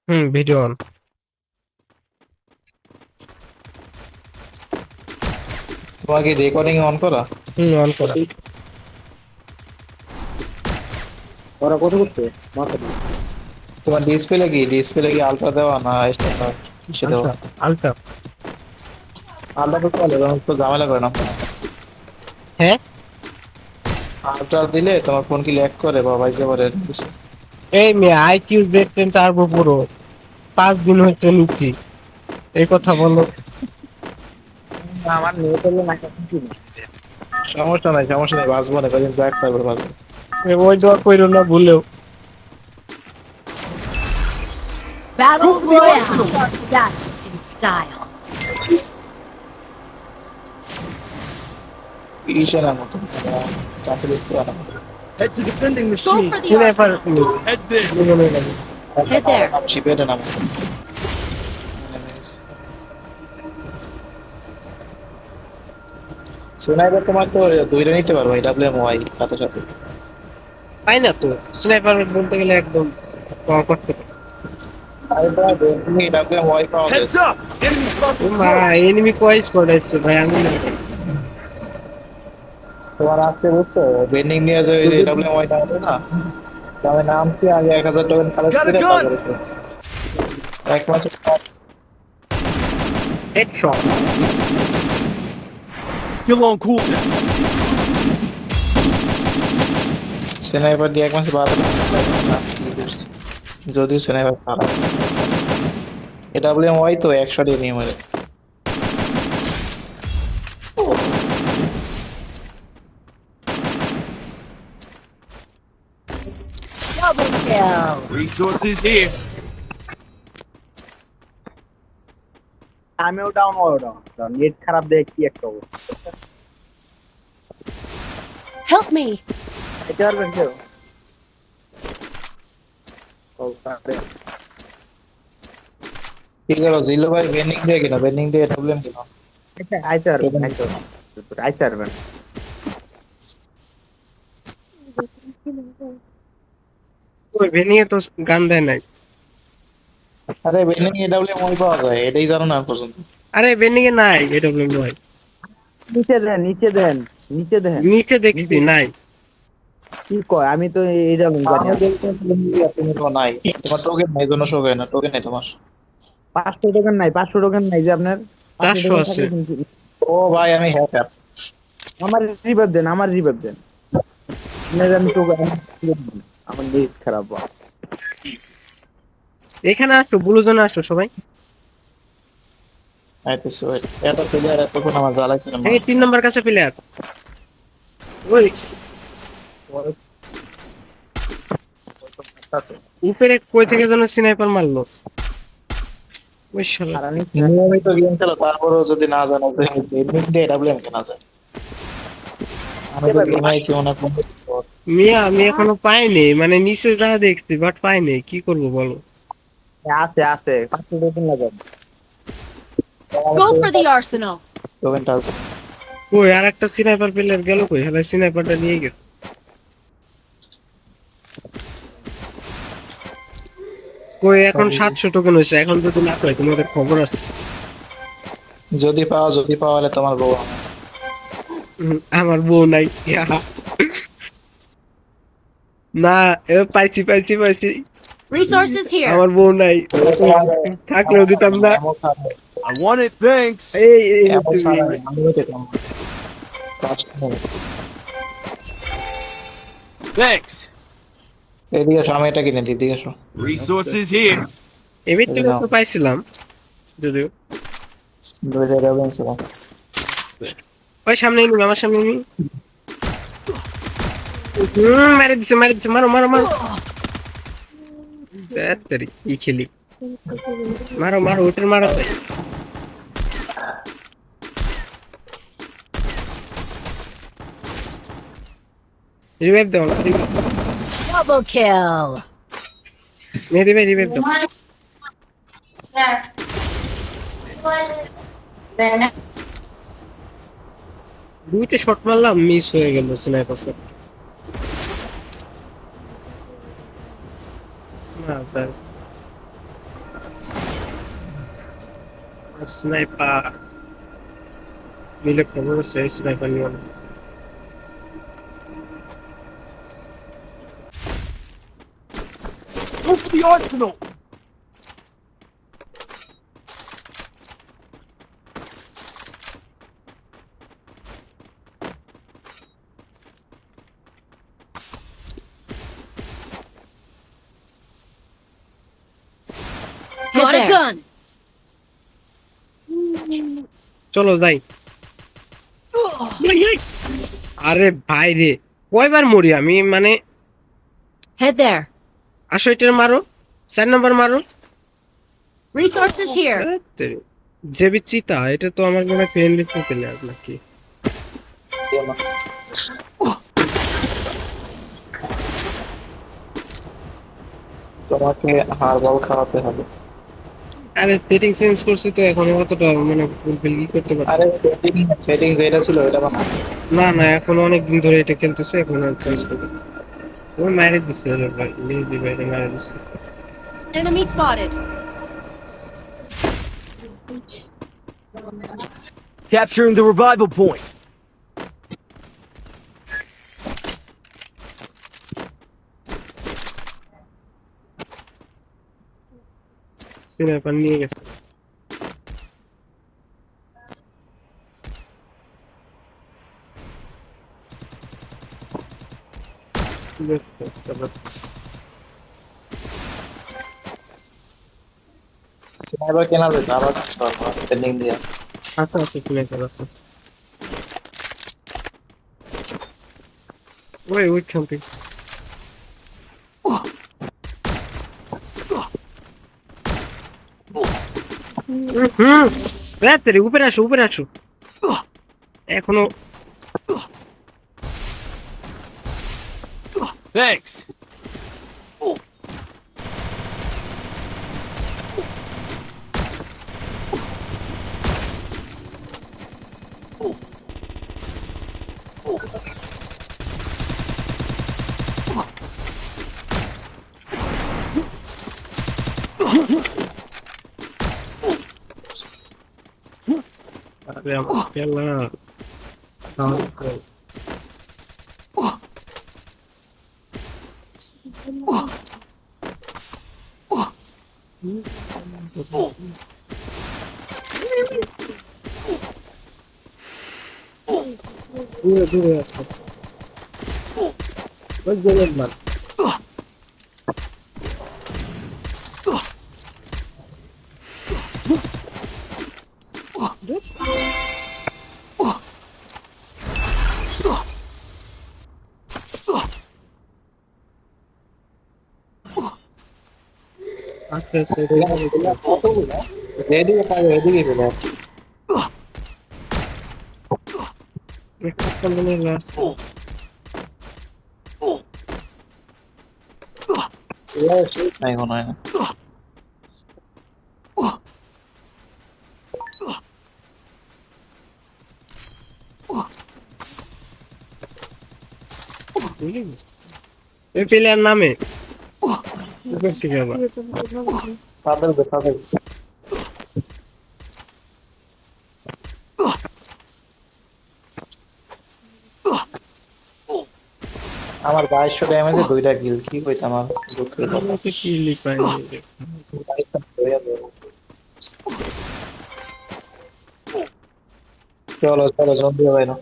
Video on. তোমার কি recording on করা? অন করা। ওরা কত করছে মাথা দিয়ে তোমার ডিসপ্লে কি আলট্রা দেওয়া না স্ট্যান্ডার্ড কিসে দেওয়া? আলট্রা। আলট্রা। আলট্রা করতে পারলে তখন তো ঝামেলা করে না ফোনে। হ্যাঁ, আলট্রা দিলে তোমার ফোন কি ল্যাগ করে বা বাইজে করে কিছু? এই মেয়ে আইকিউ Z10 টার্বো প্রো 5 দিন হচ্ছে নিচ্ছি, এই কথা বলো। আমার নেট হলো না কিছু না। সমস্যা নাই বাঁচবো না কদিন যাক তারপর বাঁচবো। ওই দোয়া কইরো না ভুলেও। Battle Royale. That in style. ইসে না মতো চাকরি দেখতে পারে না। Head to the vending Go machine. for the sniper arsenal. Head there. Head there. শিপেটে নাম স্নাইপার তোমার তো দুইটা নিতে পারবো WMY সাথে সাথে। তাই না তো, স্নাইপার বলতে গেলে একদম করতে পারে। তুমি WMY পাওয়া Heads যায়। up. Enemy fucking মা close. এনিমি কয়েস করে আসছে ভাই, আমি না। তোমার আজকে বুঝছো বেন্ডিং নিয়ে যে WMY টা আছে না, তো আমি নামছি আগে 1000 টোকেন কালেক্ট Got a করে gun! তারপরে করছি। এক মাসে headshot. Still on cooldown. Sniper দিয়ে এক মাসে 12 যদিও স্নাইপার খারাপ। WMY তো 100 দিয়ে নিয়ে মারে। Double kill. Resources here. আমিও ডাউন নেট খারাপ দেখে কি একটা অবস্থা। Help me. এটা পারবেন কেউ? ও পারে। ঠিক আছে জিলো ভাই বেন্ডিং দিয়ে কিনা বেন্ডিং দিয়ে WM কিনা। এটা আইতে পারবেন আইতে পারবেন। ওই ভেনিয়ে তো গান দেয় নাই। আরে বেন্ডিং WMY পাওয়া যায় এটাই জানো না আর পর্যন্ত। আরে ভেনিয়ে নাই এটা বলবো ভাই। নিচে দেন নিচে দেখছি নাই। কি কয় আমি তো এইটা জানি আমাদের তো তোমার নাই তোমার টোকেন নাই জন্য শো করে না টোকেন নাই তোমার। 500 টোকেন নাই যে আপনার 500 400 টোকেন আছে। থাকলে কিন্তু ও ভাই আমি হ্যাকার। আমার রিভাইভ দেন আপনার আমি টোকেন আমার নেট খারাপ বা এখানে আসো, ব্লু জোনে আসো সবাই। আইতেছে ওই এত প্লেয়ার এতক্ষণ আমার জ্বালাইছিল না। এই 3 নম্বর কাছে প্লেয়ার। ওই উপরে কই থেকে যেন স্নাইপার মারলো। ওই শালা। আর আমি নিয়মিত গেম খেলো তারপরেও যদি না জানো যে বেন্ডিং দিয়ে WM কেনা যায়। আমি তো গেম আইছি মনে হয় মিয়া আমি এখনো পাইনি, মানে নিচে যা দেখছি বাট পাইনি, কি করব বলো। আছে 500 টোকেন লাগে Go for the arsenal. টোকেনটা কই আর একটা স্নাইপার প্লেয়ার গেল কই, হেলা স্নাইপারটা নিয়ে গেছে। কই এখন 700 টোকেন হইছে, এখন যদি না পাই তোমাদের খবর আছে। যদি পাওয়া হলে তোমার বউ আমার। আমার বউ নাই। ইয়া। না পাইছি। Resources here. আমার বউ নাই, থাকলেও দিতাম না। এমন খারাপ। I want it, thanks. এই এমন খারাপ, আমিও দেখলাম। কষ্ট নেই। Thanks. এদিকে এসো, আমি এটা কিনে দিই, এদিকে এসো। Resources here. এবার তো পাইছিলাম যদিও। WM ছিল। ওই সামনে নিবি, আমার সামনে নিবি। মারে দিছে, মারো। তাড়াতাড়ি কি খেলি, মারো ওটার মারো তাই। রিভাইভ দাও না, Double kill. রিভাইভ দাও। দুইটা শট মারলাম, মিস হয়ে গেল স্নাইপার শট। না স্নাইপার মিলে খবর আছে স্নাইপার নিয়ে Go for the arsenal! Got a gun. চলো যাই আরে ভাই রে কয়বার মরি আমি মানে Head there. আসো এটা মারো 4 নাম্বার মারো Resources here. যে বিচিতা এটা তো আমার মনে ফ্রেন্ডলি প্লেয়ার নাকি তোমাকে হারবল খাওয়াতে হবে। আরে সেটিং চেঞ্জ করছি তো এখন অতটা মানে ফুলফিল কি করতে পারি আরে সেটিং যেটা ছিল এটা বানা। না না এখন অনেক দিন ধরে এটা খেলতেছে এখন আর চেঞ্জ করব ওই মাইরে দিচ্ছে রে ভাই লিজি ভাই মাইরে দিচ্ছে Enemy spotted. Capturing the revival point. Sniper নিয়ে গেছে স্নাইপার কেনা যেত আবার ট্রেনিং দিয়ে। আচ্ছা আচ্ছা স্নাইপার আছে ওই ক্যাম্পিং রাতের উপরে আসো এখনো Thanks. আরে আমার খেলা দূরে আছে ওই গোলের মার আচ্ছা আচ্ছা এদিকে পাবে এদিকে গেলে একটা মনে লাস্ট নাই মনে হয় না। এই প্লেয়ার নামে উপর থেকে আবার তাদের আমার 2200 ড্যামেজে 2টা কিল কি কইতাম আমার দুঃখের কথা। আমাকে কি লিখাই চলো চলো জলদি হবে না।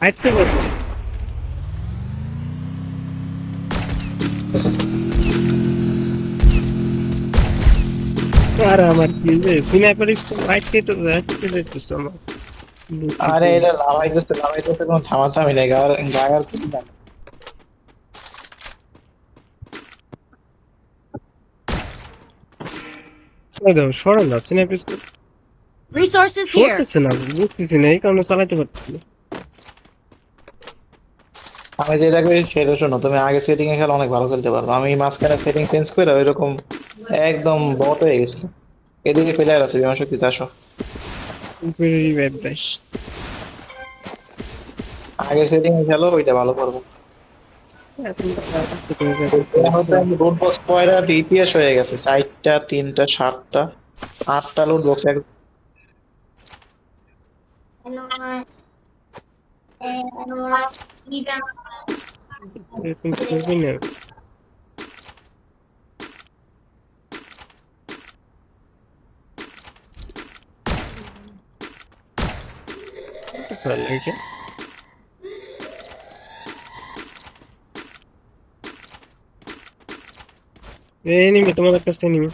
আইতে পারবো আর আমার কি যে স্নাইপার ফাইট তো যাচ্ছে যাচ্ছে আমার আরে এটা লাভাইতেছে কোনো থামাথামি নেই গায়ে আর কিছু না। ওই দেখো সরে না স্নাইপার Resources here. সরতেছে না বুঝতেছি না এই কারণে চালাতে পারছি না। আমি যেটা করি সেটা শোনো, তুমি আগে সেটিং এ খেলে অনেক ভালো খেলতে পারবে। আমি মাঝখানে সেটিং চেঞ্জ করে ওইরকম একদম বট হয়ে গেছিল। এদিকে প্লেয়ার আছে, বিমান শক্তিতে আসো। Very bad guys. আগে সেটিং এ খেলো, ওইটা ভালো করবে। লুট বক্স পয়রা ইতিহাস হয়ে গেছে, 4টা 3টা 7টা 8টা লুট বক্স এক। এরকম করবি না। ভালো লাগছে। এনিমি তোমাদের কাছে এনিমি।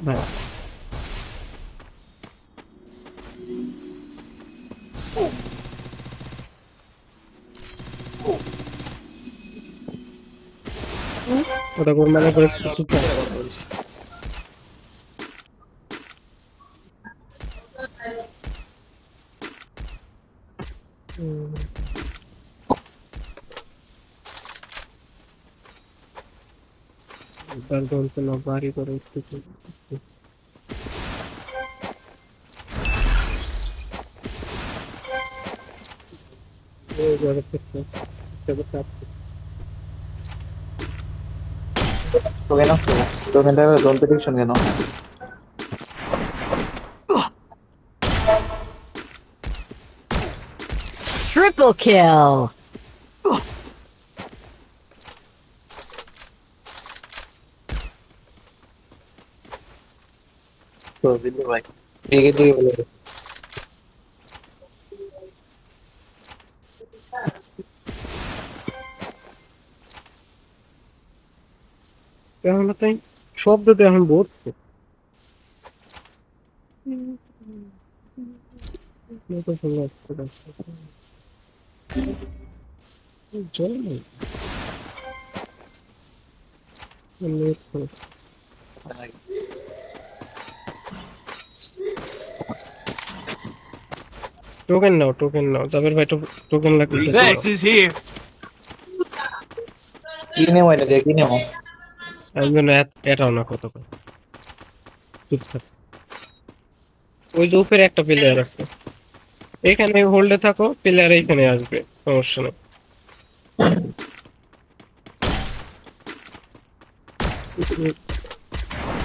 ভাই ওটা কোন মানে করে কিছু Perdón, no pari por esto. তো কেন তো কেন ডোন্ট প্রেডিকশন কেন? Triple kill. তো দিদি ভাই এগিয়ে দিয়ে বলে এখন তাই শব্দ তো এখন বলছে জল নেই টোকেন নাও তারপর ভাই টোকেন লাগবে Resources here. কি নেব, এটা দিয়ে কি নেব? আমি বলে এটাও না কত চুপচাপ ওই যে উপরে একটা প্লেয়ার আছে এখানে হোল্ডে থাকো প্লেয়ার এখানে আসবে সমস্যা নেই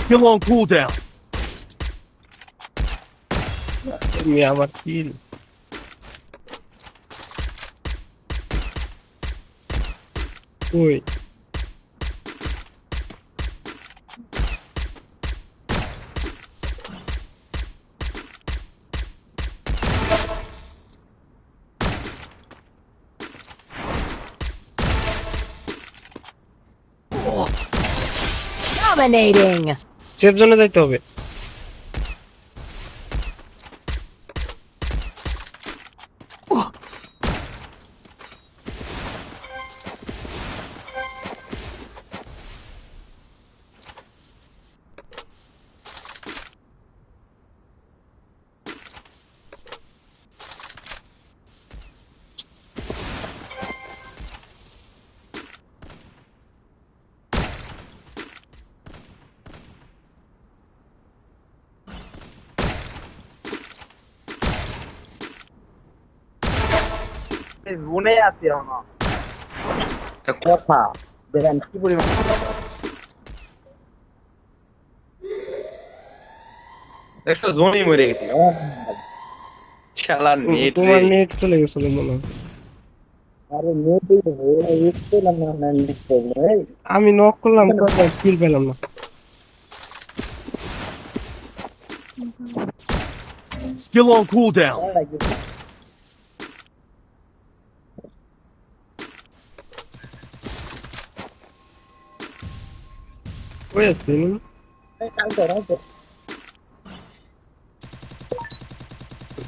Still on cooldown. তুমি আমার কিল ওই Dominating. সেফ জোনে যাইতে হবে মনে আছে আমার কথা দেখেন কি পরিমাণ দেখছো জমি মরে গেছে শালা নেট রে তোমার নেট চলে গেছিল মনে হয়। আরে নেটই পেলাম না নেট প্রবলেম। আমি নক করলাম কিল পেলাম না। Skill on cooldown. কই আছে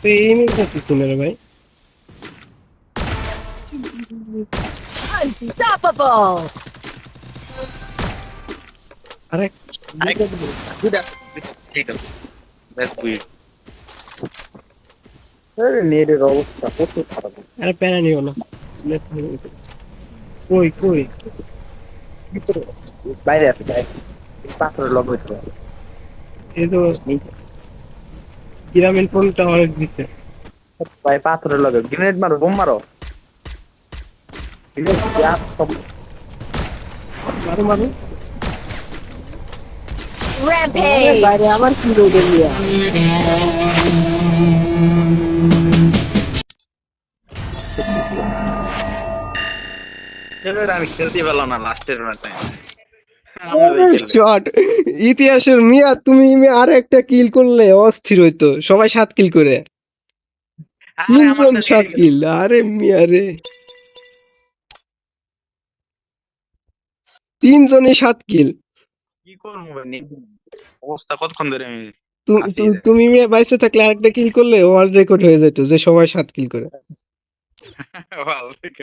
তো এই মিনিট কিনে রে ভাই। Unstoppable! আরে দ্যাটস উইড নেটের অবস্থা প্রচুর খারাপ। আরে প্যারা নিও না। নেট হয়ে গেছে। কই কই বাইরে আছে বাইরে। পাথরের লগ হইতো। এই তো গ্রামীণ ফোনটা অনেক দিচ্ছে। ভাই পাথরের লগে গ্রেনেড মারো বোম মারো। মারো মারো। Rampage! বাইরে আমার কি রোগে নিয়ে আমি খেলতে পারলাম না লাস্টের ম্যাচে শট ইতিহাসের মিয়া তুমি আর একটা কিল করলে অস্থির হইতো সবাই 7 কিল করে 3 জন 7 কিল আরে মিয়া রে 3 জনই 7 কিল কি করবো অবস্থা কতক্ষণ ধরে আমি তুমি মিয়া বাইসে থাকলে আরেকটা কিল করলে ওয়ার্ল্ড রেকর্ড হয়ে যেত যে সবাই 7 কিল করে ভালো থেকে